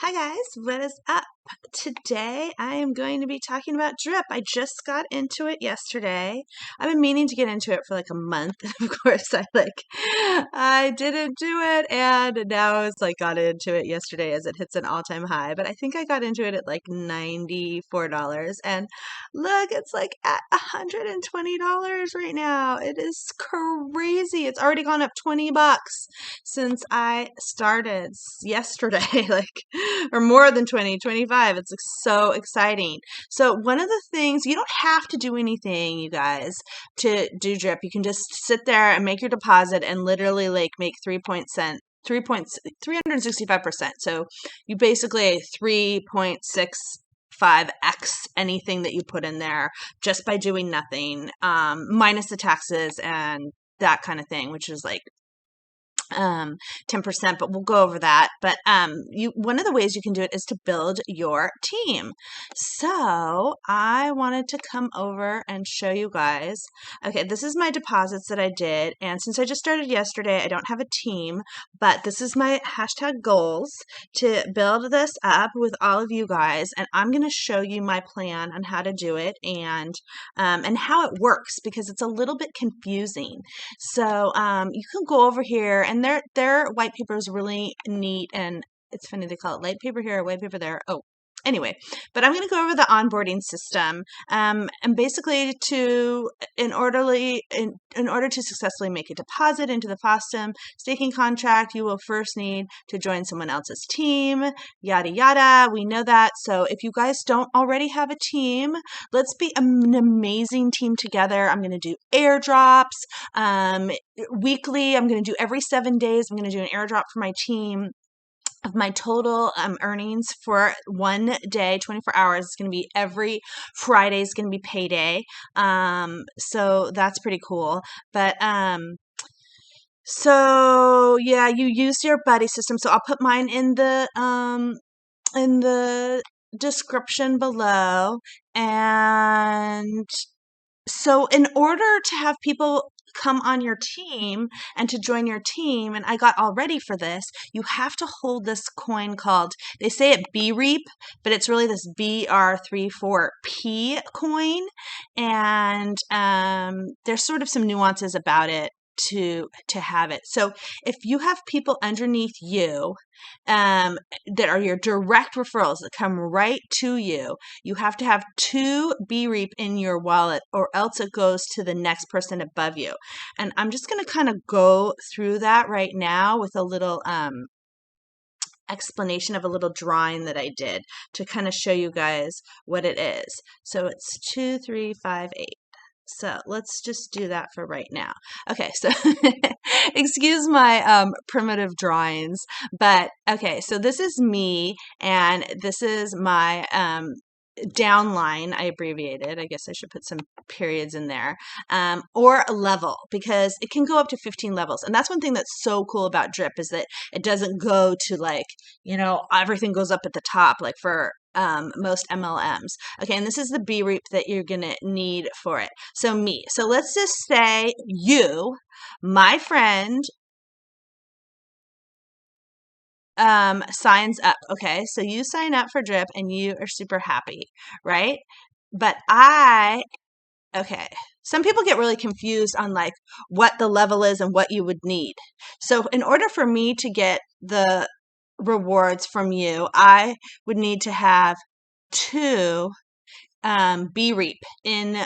Hi guys, what is up? Today I am going to be talking about drip. I just got into it yesterday. I've been meaning to get into it for like a month. Of course, I didn't do it, and now it's like got into it yesterday as it hits an all-time high. But I think I got into it at like $94, and look, it's like at $120 right now. It is crazy. It's already gone up $20 since I started yesterday, or more than 20, 25. It's like so exciting. So one of the things, you don't have to do anything, you guys, to do drip. You can just sit there and make your deposit and literally like make 365%. So you basically 3.65x anything that you put in there just by doing nothing, minus the taxes and that kind of thing, which is like 10%, but we'll go over that. But one of the ways you can do it is to build your team. So I wanted to come over and show you guys. Okay, this is my deposits that I did, and since I just started yesterday, I don't have a team, but this is my hashtag goals to build this up with all of you guys, and I'm going to show you my plan on how to do it and how it works, because it's a little bit confusing. So you can go over here, and their white paper is really neat, and it's funny they call it light paper here, white paper there. Oh, anyway, but I'm going to go over the onboarding system, and basically in order to successfully make a deposit into the FOSTEM staking contract, you will first need to join someone else's team, yada yada. We know that. So if you guys don't already have a team, let's be an amazing team together. I'm going to do airdrops weekly. I'm going to do every 7 days. I'm going to do an airdrop for my team of my total earnings for one day, 24 hours. It's going to be every Friday is going to be payday. So that's pretty cool. But so yeah, you use your buddy system. So I'll put mine in the description below. And so in order to have people come on your team and to join your team, and I got all ready for this, you have to hold this coin called, they say it BREAP, but it's really this BR34P coin, and there's sort of some nuances about it to have it. So if you have people underneath you that are your direct referrals that come right to you, you have to have 2 BREAP in your wallet, or else it goes to the next person above you. And I'm just going to kind of go through that right now with a little explanation of a little drawing that I did to kind of show you guys what it is. So it's 2, 3, 5, 8. So let's just do that for right now. Okay, so excuse my primitive drawings, but okay, so this is me, and this is my downline. I abbreviated. I guess I should put some periods in there, or a level, because it can go up to 15 levels. And that's one thing that's so cool about drip, is that it doesn't go to like, everything goes up at the top like for most MLMs. Okay, and this is the BREAP that you're gonna need for it. So me. So let's just say you, my friend, signs up. Okay, so you sign up for drip and you are super happy, right? But okay, some people get really confused on like what the level is and what you would need. So in order for me to get the rewards from you, I would need to have 2 BREAP in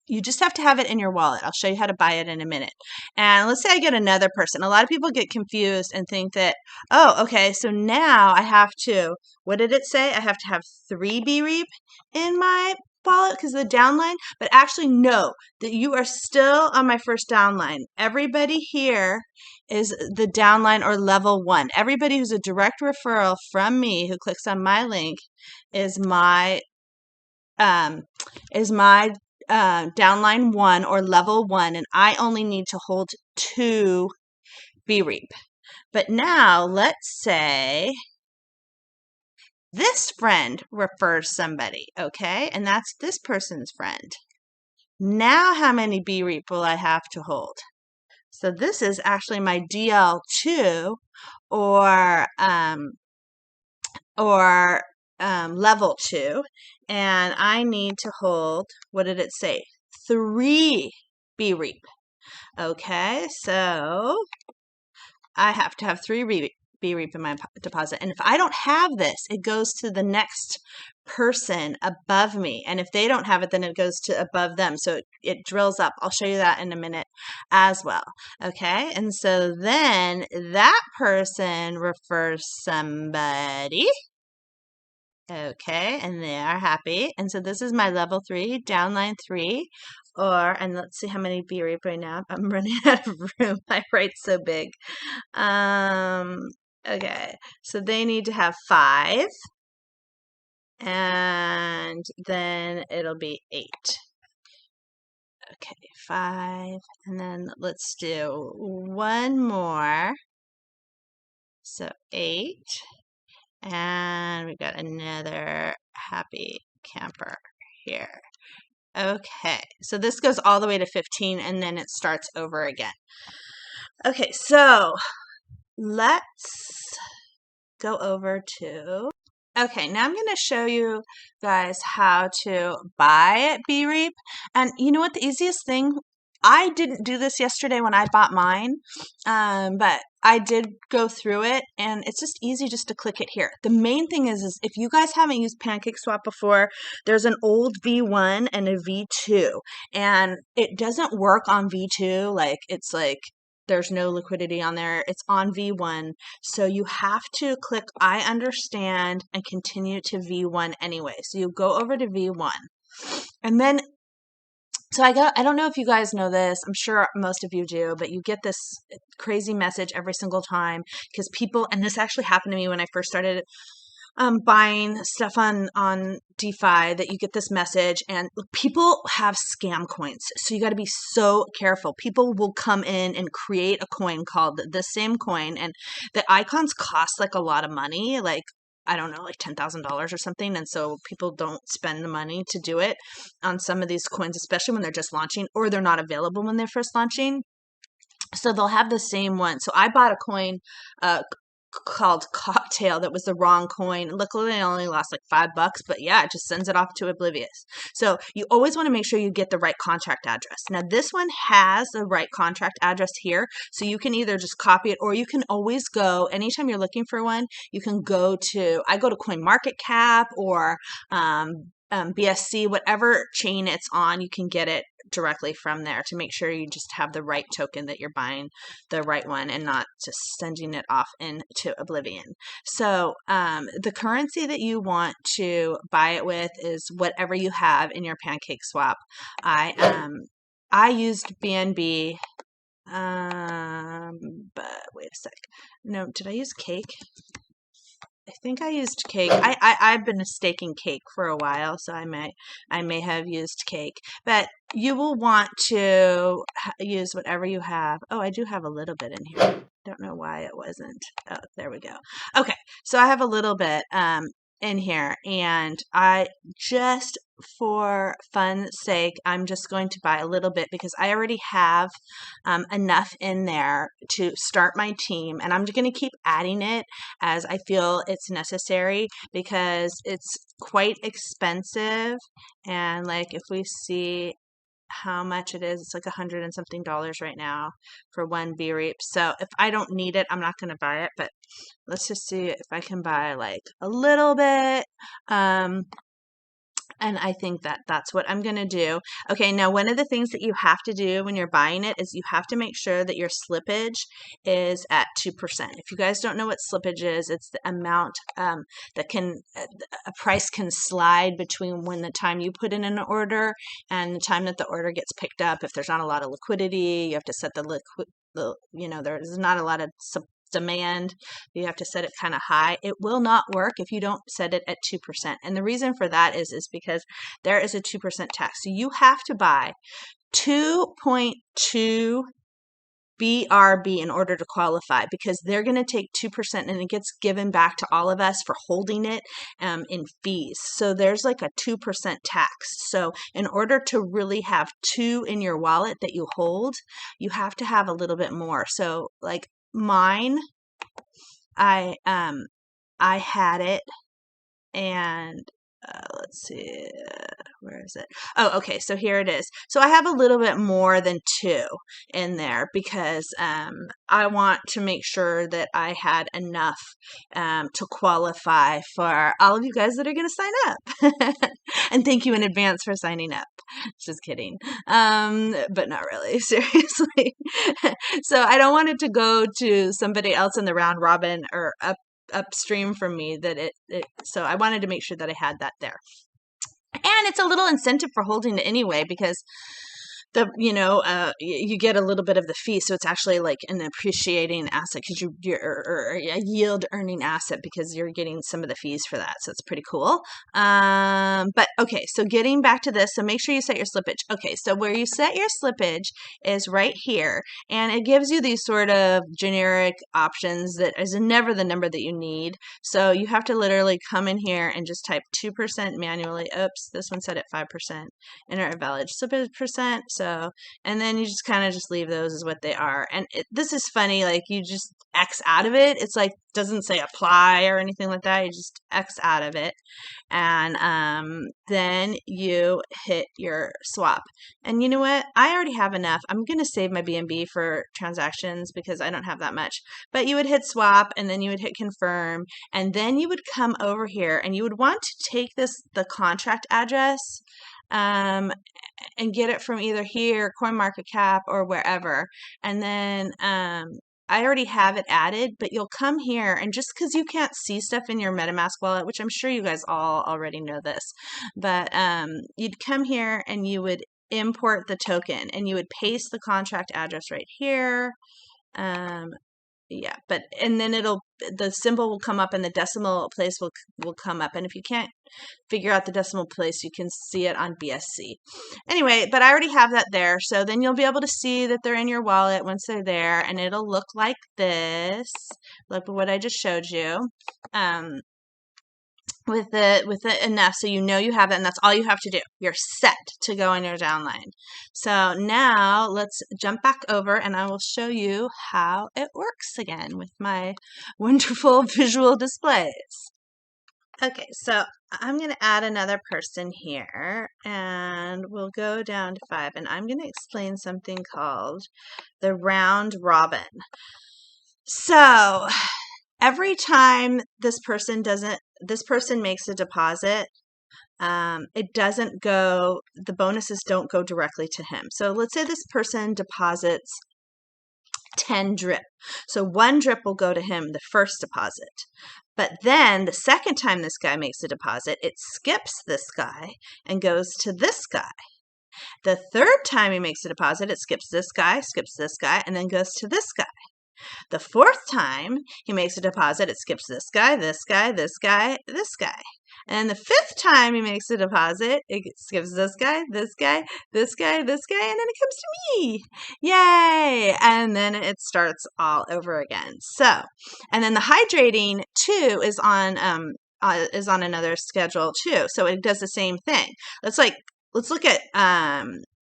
you just have to have it in your wallet. I'll show you how to buy it in a minute. And let's say I get another person. A lot of people get confused and think that, oh, okay, so now I have to, what did it say? I have to have 3 BREAP in my wallet because of the downline. But actually, no, that you are still on my first downline. Everybody here is the downline or level 1. Everybody who's a direct referral from me who clicks on my link is my downline 1 or level 1, and I only need to hold 2 BREAP. But now let's say this friend refers somebody, okay? And that's this person's friend. Now how many BREAP will I have to hold? So this is actually my DL2 or level 2, and I need to hold, what did it say? 3 BREAP. Okay, so I have to have 3 BREAP in my deposit. And if I don't have this, it goes to the next person above me. And if they don't have it, then it goes to above them. So it drills up. I'll show you that in a minute as well. Okay, and so then that person refers somebody. Okay, and they are happy. And so this is my level 3, downline 3, and let's see how many BREAP right now. I'm running out of room. I write so big. Okay, so they need to have 5, and then it'll be 8. Okay, 5, and then let's do one more. So 8. And we got another happy camper here. Okay, so this goes all the way to 15 and then it starts over again. Okay, so let's go over to, okay, now I'm going to show you guys how to buy BREAP. And you know what, the easiest thing, I didn't do this yesterday when I bought mine, but I did go through it, and it's just easy just to click it here. The main thing is if you guys haven't used PancakeSwap before, there's an old V1 and a V2, and it doesn't work on V2. Like, it's like there's no liquidity on there. It's on V1. So you have to click I understand and continue to V1 anyway. So you go over to V1, and then so I don't know if you guys know this, I'm sure most of you do, but you get this crazy message every single time because people, and this actually happened to me when I first started buying stuff on DeFi, that you get this message and people have scam coins. So you got to be so careful. People will come in and create a coin called the same coin, and the icons cost like a lot of money, like I don't know, like $10,000 or something. And so people don't spend the money to do it on some of these coins, especially when they're just launching or they're not available when they're first launching. So they'll have the same one. So I bought a coin called Cocktail that was the wrong coin. Luckily, I only lost like $5, but yeah, it just sends it off to oblivious. So you always want to make sure you get the right contract address. Now this one has the right contract address here, so you can either just copy it, or you can always go, anytime you're looking for one, you can go to, I go to CoinMarketCap or BSC, whatever chain it's on, you can get it directly from there to make sure you just have the right token, that you're buying the right one and not just sending it off into oblivion. So the currency that you want to buy it with is whatever you have in your PancakeSwap. I used BNB, but wait a sec. No, did I use Cake? I think I used Cake. I've been staking Cake for a while, so I may have used Cake. But you will want to use whatever you have. Oh, I do have a little bit in here. Don't know why it wasn't. Oh, there we go. Okay, so I have a little bit in here, and I just, for fun's sake, I'm just going to buy a little bit because I already have enough in there to start my team, and I'm just going to keep adding it as I feel it's necessary because it's quite expensive. And like, if we see how much it is, it's like $100 and something right now for one BREAP. So if I don't need it, I'm not going to buy it, but let's just see if I can buy like a little bit. And I think that that's what I'm going to do. Okay, now one of the things that you have to do when you're buying it is you have to make sure that your slippage is at 2%. If you guys don't know what slippage is, it's the amount that a price can slide between when the time you put in an order and the time that the order gets picked up. If there's not a lot of liquidity, you have to set there's not a lot of demand, you have to set it kind of high. It will not work if you don't set it at 2%. And the reason for that is because there is a 2% tax. So you have to buy 2.2 BRB in order to qualify, because they're going to take 2% and it gets given back to all of us for holding it in fees. So there's like a 2% tax. So in order to really have 2 in your wallet that you hold, you have to have a little bit more. So like mine, I had it, and let's see, where is it? Oh, okay, so here it is. So I have a little bit more than 2 in there because I want to make sure that I had enough to qualify for all of you guys that are going to sign up. And thank you in advance for signing up. Just kidding. But not really, seriously. So I don't want it to go to somebody else in the round robin or upstream from me so I wanted to make sure that I had that there. And it's a little incentive for holding it anyway, because you get a little bit of the fee, so it's actually like an appreciating asset because you're a yield earning asset because you're getting some of the fees for that. So it's pretty cool. But okay, so getting back to this, so make sure you set your slippage. Okay, so where you set your slippage is right here, and it gives you these sort of generic options that is never the number that you need. So you have to literally come in here and just type 2% manually. Oops, this one set at 5%. Enter a valid slippage percent. So, and then you just kind of just leave those as what they are. And this is funny, like you just X out of it. It's like, doesn't say apply or anything like that. You just X out of it. And then you hit your swap. And you know what? I already have enough. I'm going to save my BNB for transactions because I don't have that much. But you would hit swap, and then you would hit confirm. And then you would come over here and you would want to take the contract address and get it from either here, CoinMarketCap, or wherever. And then I already have it added, but you'll come here, and just because you can't see stuff in your MetaMask wallet, which I'm sure you guys all already know this, but you'd come here and you would import the token, and you would paste the contract address right here. Yeah, and then the symbol will come up and the decimal place will come up. And if you can't figure out the decimal place, you can see it on BSC. Anyway, but I already have that there. So then you'll be able to see that they're in your wallet once they're there, and it'll look like this. Look at what I just showed you. With it enough so you know you have it, and that's all you have to do. You're set to go on your downline. So now let's jump back over and I will show you how it works again with my wonderful visual displays. Okay, so I'm going to add another person here, and we'll go down to 5, and I'm going to explain something called the round robin. So every time this person makes a deposit, it doesn't go, the bonuses don't go directly to him. So let's say this person deposits 10 drip. So 1 drip will go to him, the first deposit. But then the second time this guy makes a deposit, it skips this guy and goes to this guy. The third time he makes a deposit, it skips this guy, and then goes to this guy. The fourth time he makes a deposit, it skips this guy, this guy, this guy, this guy. And the fifth time he makes a deposit, it skips this guy, this guy, this guy, this guy, and then it comes to me. Yay! And then it starts all over again. So, and then the hydrating too is on another schedule too. So it does the same thing. Let's look at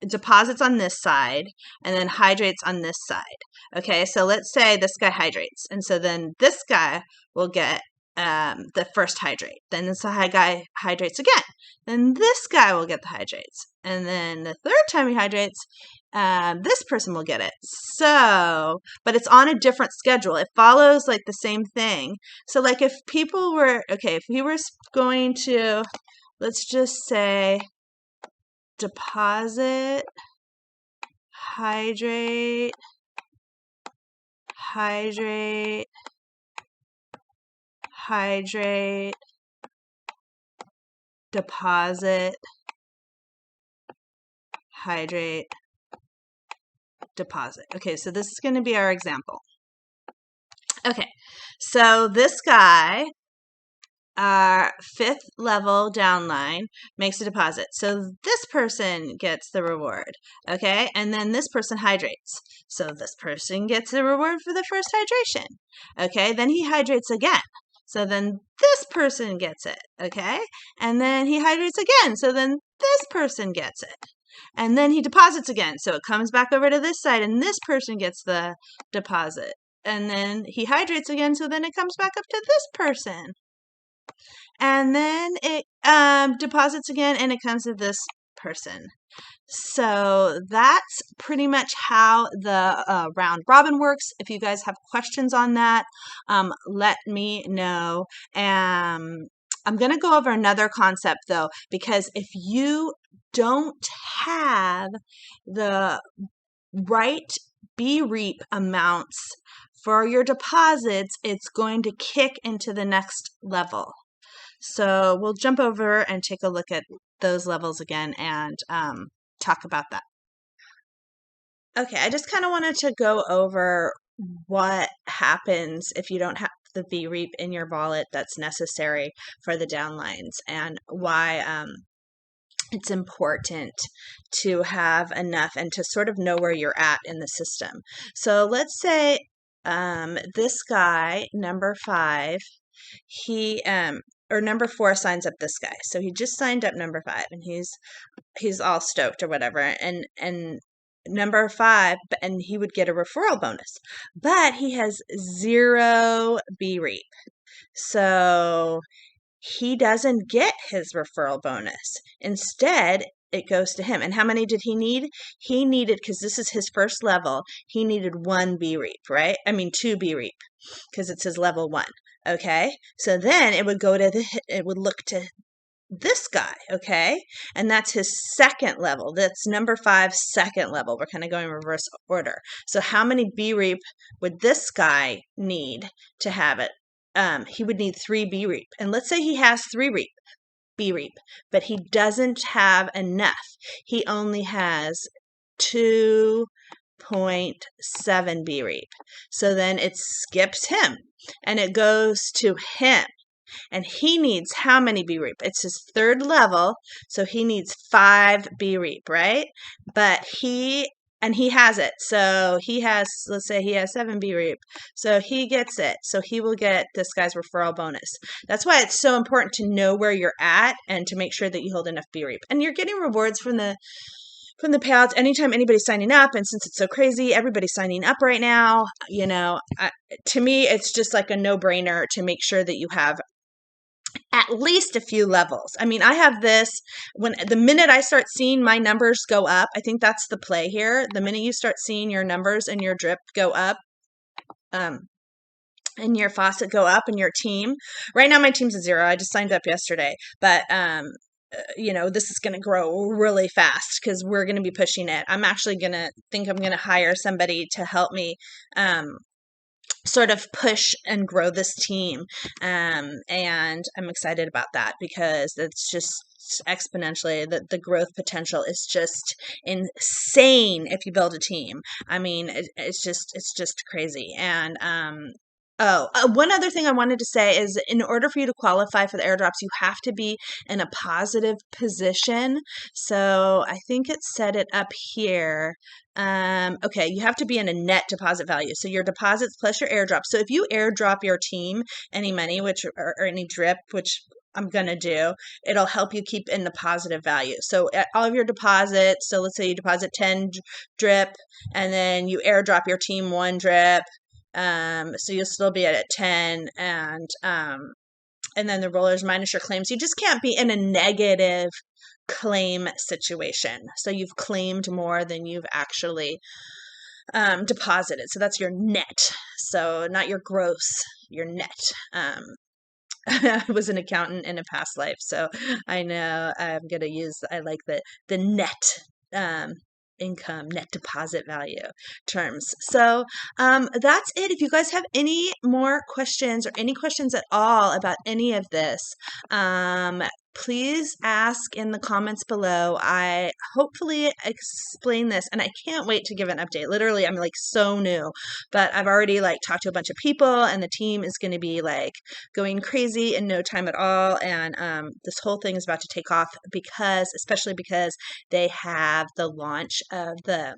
deposits on this side and then hydrates on this side. Okay, so let's say this guy hydrates, and so then this guy will get the first hydrate. Then this guy hydrates again. Then this guy will get the hydrates. And then the third time he hydrates, this person will get it. So, but it's on a different schedule. It follows like the same thing. So like if people were, okay, if he was going to, let's just say, deposit, hydrate, hydrate, hydrate, deposit, hydrate, deposit. Okay, so this is going to be our example. Okay, so this guy our fifth level downline makes a deposit. So this person gets the reward, okay? And then this person hydrates. So this person gets the reward for the first hydration, okay? Then he hydrates again. So then this person gets it, okay? And then he hydrates again. So then this person gets it. And then he deposits again. So it comes back over to this side and this person gets the deposit. And then he hydrates again. So then it comes back up to this person. And then it deposits again and it comes to this person. So that's pretty much how the round robin works. If you guys have questions on that, let me know. I'm going to go over another concept though, because if you don't have the right BREAP amounts for your deposits, it's going to kick into the next level. So we'll jump over and take a look at those levels again and talk about that. Okay, I just kind of wanted to go over what happens if you don't have the BREAP in your wallet that's necessary for the downlines and why it's important to have enough and to sort of know where you're at in the system. So let's say this guy, number 5, he or number 4 signs up this guy. So he just signed up number 5 and he's all stoked or whatever. And number 5, and he would get a referral bonus, but he has 0 BREAP. So he doesn't get his referral bonus. Instead, it goes to him. And how many did he need? He needed, because this is his first level, he needed 1 BREAP, right? I mean 2 BREAP, because it's his level 1. Okay, so then it would go to it would look to this guy, okay, and that's his second level. That's number 5's second level. We're kind of going in reverse order. So how many BREAP would this guy need to have it? He would need 3 BREAP, and let's say he has 3 BREAP, but he doesn't have enough. He only has 2.7 BREAP. So then it skips him and it goes to him. And he needs how many BREAP? It's his third level, so he needs 5 BREAP, right? But he has it. So he has, let's say he has 7 BREAP. So he gets it. So he will get this guy's referral bonus. That's why it's so important to know where you're at and to make sure that you hold enough BREAP. And you're getting rewards from the payouts anytime anybody's signing up. And since it's so crazy, everybody's signing up right now. You know, to me, it's just like a no-brainer to make sure that you have at least a few levels. I mean, I have this when the minute I start seeing my numbers go up, I think that's the play here. The minute you start seeing your numbers and your drip go up, and your faucet go up and your team. Right now my team's a 0. I just signed up yesterday, but you know, this is going to grow really fast because we're going to be pushing it. I'm actually going to hire somebody to help me sort of push and grow this team. And I'm excited about that because it's just exponentially, the growth potential is just insane if you build a team. I mean, it's just crazy. And one other thing I wanted to say is in order for you to qualify for the airdrops, you have to be in a positive position. So I think it set it up here. Okay, you have to be in a net deposit value. So your deposits plus your airdrop. So if you airdrop your team any money, or any drip, which I'm going to do, it'll help you keep in the positive value. So at all of your deposits, so let's say you deposit 10 drip and then you airdrop your team 1 drip. So you'll still be at 10 and then the rollers minus your claims. You just can't be in a negative claim situation. So you've claimed more than you've actually deposited. So that's your net. So not your gross, your net. I was an accountant in a past life, so I know I like the net income, net deposit value terms. So that's it. If you guys have any more questions or any questions at all about any of this, please ask in the comments below. I hopefully explain this, and I can't wait to give an update. Literally, I'm like so new, but I've already like talked to a bunch of people, and the team is going to be like going crazy in no time at all. And this whole thing is about to take off especially because they have the launch of the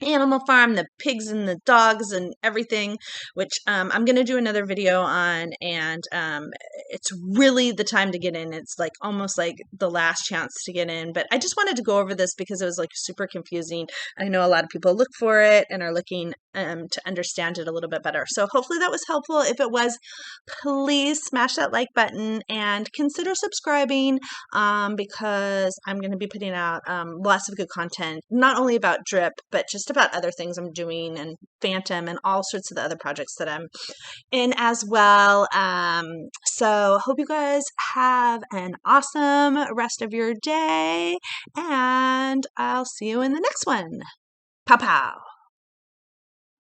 animal farm, the pigs and the dogs and everything, which I'm going to do another video on, and it's really the time to get in. It's like almost like the last chance to get in, but I just wanted to go over this because it was like super confusing. I know a lot of people look for it and are looking to understand it a little bit better. So hopefully that was helpful. If it was, please smash that like button and consider subscribing because I'm going to be putting out lots of good content, not only about drip, but just about other things I'm doing and Phantom and all sorts of the other projects that I'm in as well. So hope you guys have an awesome rest of your day, and I'll see you in the next one. Pow pow.